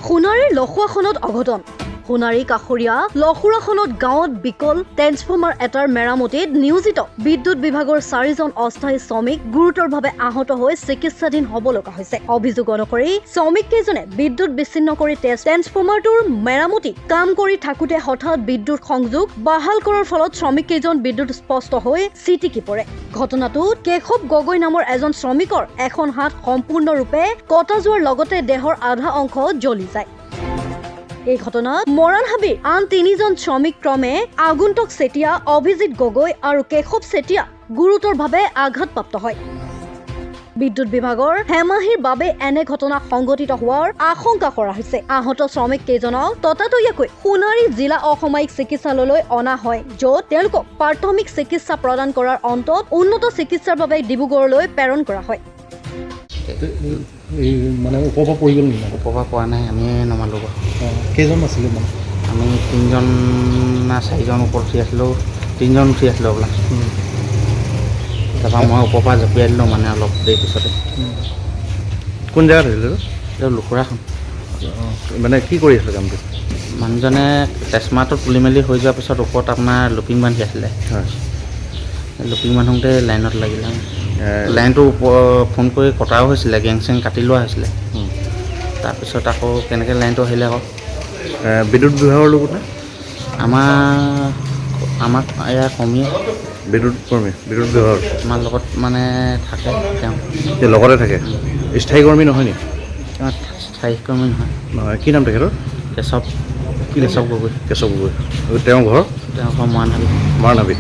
সোণাৰীৰ লখুৱাখনত অঘটন সোণাৰী কাষৰীয়া লখুৰাখনত গাঁৱত বিকল ট্ৰেন্সফৰ্মাৰ এটাৰ মেৰামতিত নিয়োজিত বিদ্যুৎ বিভাগৰ 4জন অস্থায়ী শ্ৰমিক গুৰুতৰভাৱে আহত হৈ চিকিৎসাধীন হ'ব লগা হৈছে। অভিযোগ অনুসৰি শ্ৰমিককেইজনে বিদ্যুৎ বিচ্ছিন্ন কৰি ট্ৰেন্সফৰ্মাৰটোৰ মেৰামতি কাম কৰি থাকোঁতে হঠাৎ বিদ্যুৎ সংযোগ বাহাল কৰাৰ ফলত শ্ৰমিককেইজন বিদ্যুৎ স্পষ্ট হৈ ছিটিকি পৰে। ঘটনাটোত কেশৱ গগৈ নামৰ এজন শ্ৰমিকৰ এখন হাত সম্পূৰ্ণৰূপে কটা যোৱাৰ লগতে দেহৰ আধা অংশ জ্বলি যায়। এই ঘটনাত মৰাণ হাবিৰ আন 3জন শ্ৰমিক ক্ৰমে আগন্তুক চেতিয়া, অভিজিত গগৈ আৰু কেশৱ চেতিয়া গুৰুতৰভাৱে আঘাতপ্ৰাপ্ত হয়। বিদ্যুৎ বিভাগৰ হেমাহিৰ বাবে এনে ঘটনা সংঘটিত হোৱাৰ আশংকা কৰা হৈছে। আহত শ্ৰমিক কেইজনক ততাতৈয়াকৈ সোণাৰী জিলা অসামৰিক চিকিৎসালয়লৈ অনা হয়, য'ত তেওঁলোকক প্ৰাথমিক চিকিৎসা প্ৰদান কৰাৰ অন্তত উন্নত চিকিৎসাৰ বাবে ডিব্ৰুগড়লৈ প্ৰেৰণ কৰা হয়। মানে ওপৰৰ পৰি গ'ল নেকি? ওপৰৰ পৰা নাই, আমি নমালোঁ বাৰু। কেইজন আছিলে মানে? আমি 3জন না 4জন ওপৰত উঠি আছিলোঁ, 3জন উঠি আছিলোঁ হ'বলা। তাৰপৰা মই ওপৰৰ পৰা জঁপিয়াই দিলোঁ মানে অলপ দেৰি পিছতে। কোন জেগাত হৈছিলে? এইটো লুকুৰাখন। মানে কি কৰি আছিলে কামটো? মানুহজনে ট্ৰেন্সফৰ্মাৰটো তুলি মেলি হৈ যোৱাৰ পিছত ওপৰত আপোনাৰ লুপিং বান্ধি আছিলে। হয়। লুপিং বান্ধোতে লাইনত লাগিলে। লাইনটো ফোন কৰি কটাও হৈছিলে, গেং চেং কাটি লোৱা হৈছিলে। তাৰপিছত আকৌ কেনেকৈ লাইনটো আহিলে আকৌ বিদ্যুৎ বিভাগৰ লগত নে? আমাক এয়া কমিয়ে বিদ্যুৎ কৰ্মী, বিদ্যুৎ বিভাগৰ আমাৰ লগত মানে থাকে তেওঁ লগতে থাকে। স্থায়ী কৰ্মী নহয় নি? তেওঁ স্থায়ী কৰ্মী নহয়। নহয়, কি নাম তেখেতৰ? কেশৱ গগৈ। কেশৱ গগৈ। তেওঁৰ ঘৰ তেওঁ ঘৰ মৰাণ হাবি। মৰাণ হাবি।